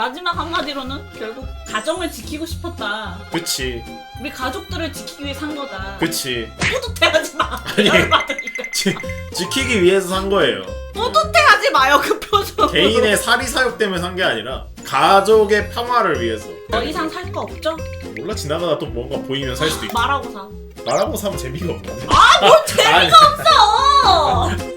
마지막 한마디로는 결국 가정을 지키고 싶었다. 그치. 우리 가족들을 지키기 위해 산 거다. 그치. 뿌듯해하지 마. 아니. 열받으니까. 지키기 위해서 산 거예요. 뿌듯해하지 마요 그 표정. 개인의 사리 사욕 때문에 산 게 아니라 가족의 평화를 위해서. 더 이상 살 거 없죠? 몰라, 지나가다 또 뭔가 보이면 살 수도 있고. 말하고 사. 말하고 사면 재미가 없네. 뭘 재미가 없어.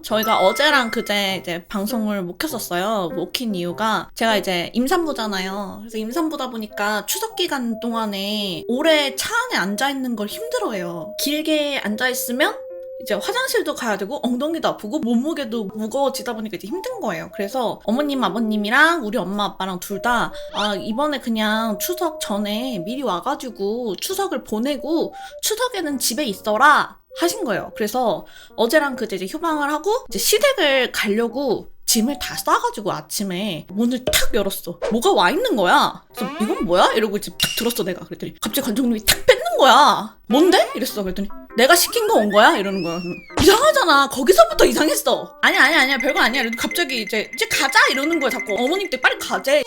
저희가 어제랑 그제 이제 방송을 못 켰었어요. 못 킨 이유가 제가 이제 임산부잖아요. 그래서 임산부다 보니까 추석 기간 동안에 오래 차 안에 앉아있는 걸 힘들어해요. 길게 앉아있으면 이제 화장실도 가야 되고 엉덩이도 아프고 몸무게도 무거워지다 보니까 이제 힘든 거예요. 그래서 어머님 아버님이랑 우리 엄마 아빠랑 둘 다 이번에 그냥 추석 전에 미리 와가지고 추석을 보내고 추석에는 집에 있어라 하신 거예요. 그래서 어제랑 그제 이제 휴방을 하고 이제 시댁을 가려고 짐을 다 싸가지고 아침에 문을 탁 열었어. 뭐가 와 있는 거야. 그래서 이건 뭐야? 이러고 이제 탁 들었어 내가. 그랬더니 갑자기 관장님이 탁 뺏는 거야. 뭔데? 이랬어. 그랬더니 내가 시킨 거 온 거야? 이러는 거야. 이상하잖아. 거기서부터 이상했어. 아니야 별거 아니야. 이러고 갑자기 이제 가자 이러는 거야. 자꾸 어머님께 빨리 가재.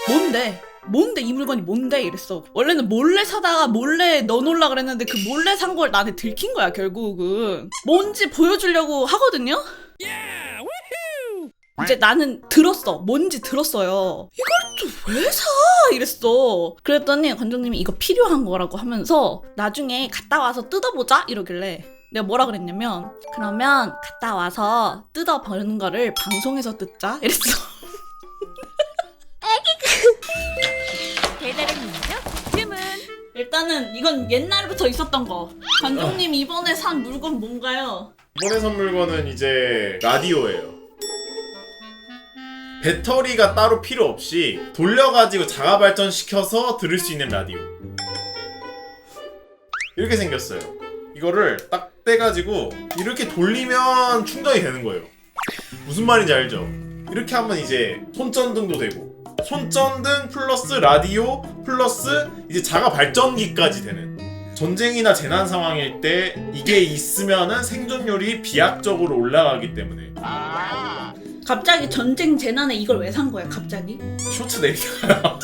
뭔데 이 물건이 뭔데 이랬어. 원래는 몰래 사다가 몰래 넣어놓으려 그랬는데 그 몰래 산 걸 나한테 들킨 거야. 결국은 뭔지 보여주려고 하거든요. 이제 나는 들었어. 뭔지 들었어요. 이걸 또 왜 사? 이랬어. 그랬더니 관장님이 이거 필요한 거라고 하면서 나중에 갔다 와서 뜯어보자 이러길래 내가 뭐라 그랬냐면 그러면 갔다 와서 뜯어보는 거를 방송에서 뜯자 이랬어. 배달의 민족 주문. 일단은 이건 옛날부터 있었던 거. 관장님 이번에 산 물건 뭔가요? 이번에 산 물건은 이제 라디오예요. 배터리가 따로 필요 없이 돌려가지고 자가 발전시켜서 들을 수 있는 라디오. 이렇게 생겼어요. 이거를 딱 떼가지고 이렇게 돌리면 충전이 되는 거예요. 무슨 말인지 알죠? 이렇게 하면 이제 손전등도 되고 손전등 플러스 라디오 플러스 이제 자가 발전기까지 되는. 전쟁이나 재난 상황일 때 이게 있으면은 생존율이 비약적으로 올라가기 때문에. 갑자기 전쟁 재난에 이걸 왜 산 거야 갑자기? 쇼츠 내리다가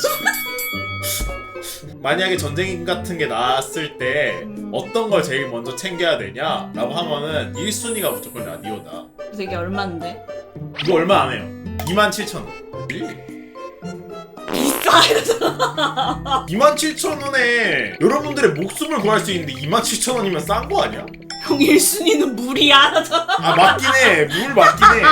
만약에 전쟁 같은 게 나왔을 때 어떤 걸 제일 먼저 챙겨야 되냐 라고 하면은 1순위가 무조건 라디오다. 그래서 이게 얼마인데? 이거 얼마 안 해요. 27,000원. 비싸. 27,000원에 여러분들의 목숨을 구할 수 있는데 27,000원이면 싼 거 아니야? 형 1순위는 물이야. 아 맞긴 해. 물 맞긴 해.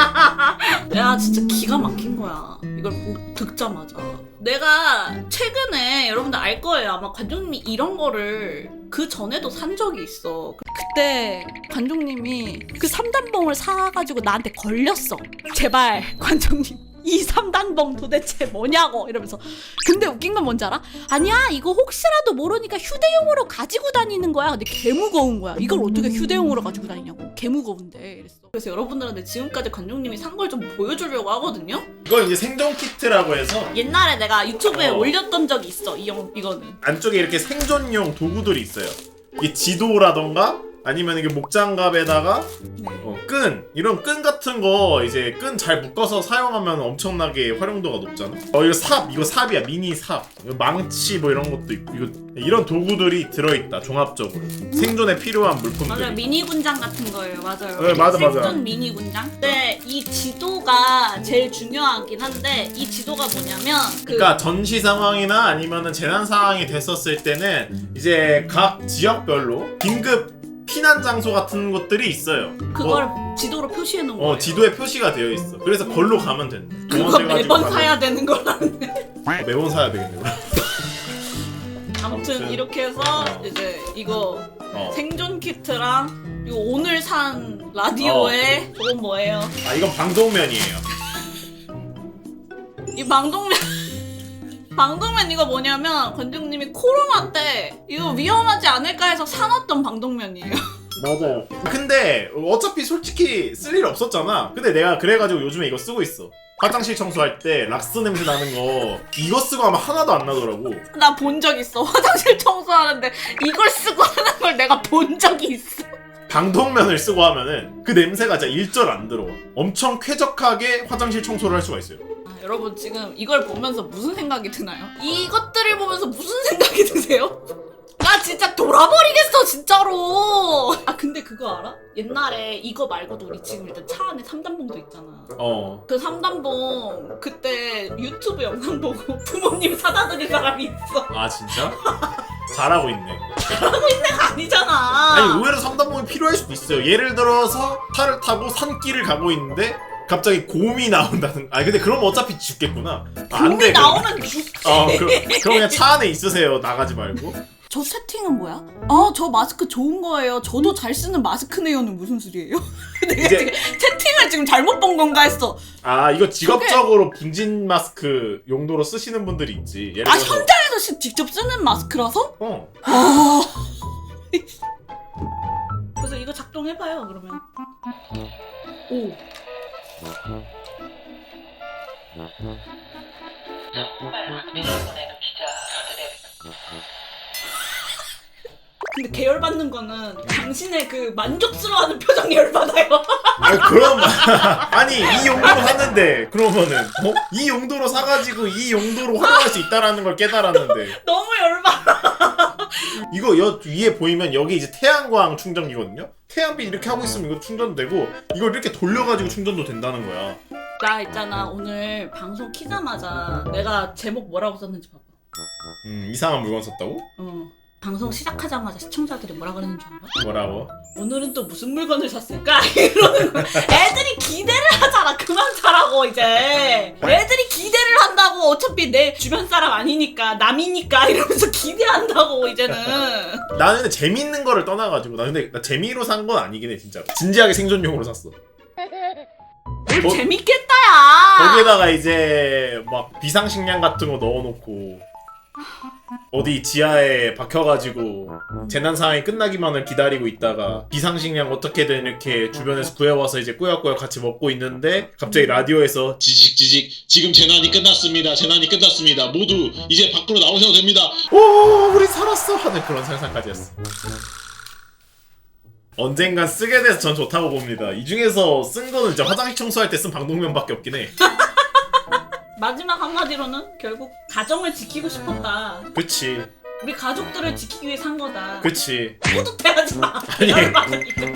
야 진짜 기가 막힌 거야. 이걸 듣자마자 내가 최근에 여러분들 알 거예요. 아마 관종님이 이런 거를 그 전에도 산 적이 있어. 그때 관종님이 그 3단봉을 사가지고 나한테 걸렸어. 제발 관종님 이 3단봉 도대체 뭐냐고 이러면서. 근데 웃긴 건 뭔지 알아? 아니야 이거 혹시라도 모르니까 휴대용으로 가지고 다니는 거야. 근데 개 무거운 거야. 이걸 어떻게 휴대용으로 가지고 다니냐고. 개 무거운데 이랬어. 그래서 여러분들한테 지금까지 관종님이 산 걸 좀 보여주려고 하거든요. 이건 이제 생존 키트라고 해서 옛날에 내가 유튜브에 올렸던 적이 있어. 이거는 안쪽에 이렇게 생존용 도구들이 있어요. 이게 지도라던가 아니면 이게 목장갑에다가 끈 이런 끈 같은 거 이제 끈 잘 묶어서 사용하면 엄청나게 활용도가 높잖아. 이거 삽이야. 미니 삽. 망치 뭐 이런 것도 있고 이런 도구들이 들어있다. 종합적으로 생존에 필요한 물품들이. 맞아요. 미니 군장 같은 거예요. 맞아요. 네, 맞아. 생존 미니 군장. 근데 이 지도가 제일 중요하긴 한데 이 지도가 뭐냐면 그러니까 전시 상황이나 아니면은 재난 상황이 됐었을 때는 이제 각 지역별로 긴급 피난 장소 같은 것들이 있어요. 그걸 지도로 표시해 놓은 거예요. 지도에 표시가 되어 있어. 그래서 걸로 가면 된다. 그거 매번 사야 되는 거라는데. 매번 사야 되겠네. 아무튼 이렇게 해서 이제 이거 생존 키트랑 이거 오늘 산 라디오에 저건 뭐예요? 이건 방독면이에요. 이 방독면 이거 뭐냐면 관장님이 코로나 때 이거 위험하지 않을까 해서 사놨던 방독면이에요. 맞아요. 근데 어차피 솔직히 쓸 일 없었잖아. 근데 내가 그래가지고 요즘에 이거 쓰고 있어. 화장실 청소할 때 락스 냄새 나는 거 이거 쓰고 하면 하나도 안 나더라고. 나 본 적 있어. 화장실 청소하는데 이걸 쓰고 하는 걸 내가 본 적이 있어. 방독면을 쓰고 하면은 그 냄새가 진짜 일절 안 들어와. 엄청 쾌적하게 화장실 청소를 할 수가 있어요. 여러분 지금 이걸 보면서 무슨 생각이 드나요? 이것들을 보면서 무슨 생각이 드세요? 나 진짜 돌아버리겠어 진짜로. 아 근데 그거 알아? 옛날에 이거 말고도 우리 지금 일단 차 안에 3단봉도 있잖아. 그 3단봉 그때 유튜브 영상 보고 부모님 사다 드린 사람이 있어. 아 진짜? 잘하고 있네. 잘하고 있는 거 아니잖아. 아니 의외로 3단봉이 필요할 수도 있어요. 예를 들어서 차를 타고 산길을 가고 있는데 갑자기 곰이 나온다는. 아니 근데 그럼 어차피 죽겠구나. 곰이 돼, 나오면 죽지. 그럼 그냥 차 안에 있으세요. 나가지 말고. 저 세팅은 뭐야? 아, 저 마스크 좋은 거예요. 저도 잘 쓰는 마스크네요는 무슨 소리예요? 내가 이제- 지금 채팅을 지금 잘못 본 건가 했어. 아 이거 직업적으로 분진 마스크 용도로 쓰시는 분들이 있지. 예를 아, 들어서 현장에서 직접 쓰는 마스크라서? 아, 그래서 이거 작동해봐요 그러면. 오. 근데 계열받는 거는 당신의 그 만족스러워하는 표정이 열받아요. 아니 그럼 아니 이 용도로 샀는데 그러면은 이 용도로 사가지고 이 용도로 활용할 수 있다라는 걸 깨달았는데 너무 열받아. 이거 위에 보이면 여기 이제 태양광 충전기거든요. 태양빛 이렇게 하고 있으면 이거 충전되고 이걸 이렇게 돌려가지고 충전도 된다는 거야. 나 있잖아 오늘 방송 키자마자 내가 제목 뭐라고 썼는지 봐봐. 이상한 물건 썼다고? 방송 시작하자마자 시청자들이 뭐라 그러는 줄 알아? 뭐라고? 오늘은 또 무슨 물건을 샀을까? 이러는 거야. 애들이 기대를 하잖아. 그만 사라고 이제. 애들이 기대를 한다고. 어차피 내 주변 사람 아니니까 남이니까 이러면서 기대한다고 이제는. 나는 근데 재밌는 거를 떠나가지고 나 재미로 산 건 아니긴 해 진짜로. 진지하게 생존용으로 샀어. 거- 재밌겠다야. 거기에다가 이제 막 비상식량 같은 거 넣어놓고 어디 지하에 박혀가지고 재난 상황이 끝나기만을 기다리고 있다가 비상식량 어떻게든 이렇게 주변에서 구해와서 이제 꾸역꾸역 같이 먹고 있는데 갑자기 라디오에서 지직 지금 재난이 끝났습니다. 재난이 끝났습니다. 모두 이제 밖으로 나오셔도 됩니다. 오 우리 살았어 하는 그런 상상까지 했어. 언젠간 쓰게 돼서 전 좋다고 봅니다. 이 중에서 쓴 거는 진짜 화장실 청소할 때 쓴 방독면밖에 없긴 해. 마지막 한마디로는 결국 가정을 지키고 싶었다. 그치 우리 가족들을 지키기 위해 산 거다. 그치. 뿌듯해하지 마. 아니. 열받으니까.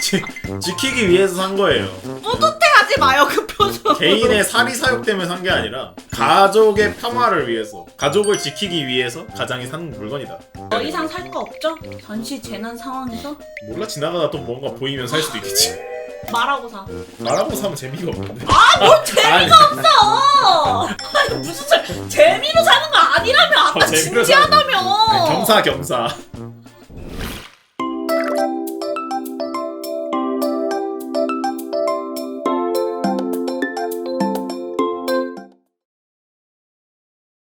지키기 위해서 산 거예요. 뿌듯해하지 마요 그 표정. 개인의 살이 사욕 때문에 산 게 아니라 가족의 평화를 위해서, 가족을 지키기 위해서 가장이 산 물건이다. 더 이상 살 거 없죠? 전시 재난 상황에서 몰라 지나가다 또 뭔가 보이면 살 수도 있겠지. 말하고 사. 말하고 사면 재미가 없는데. 뭘 재미가 아니, 없어! 아니 무슨 재미로 사는 거 아니라며 아까 재미로 사는 진지하다며. 겸사겸사.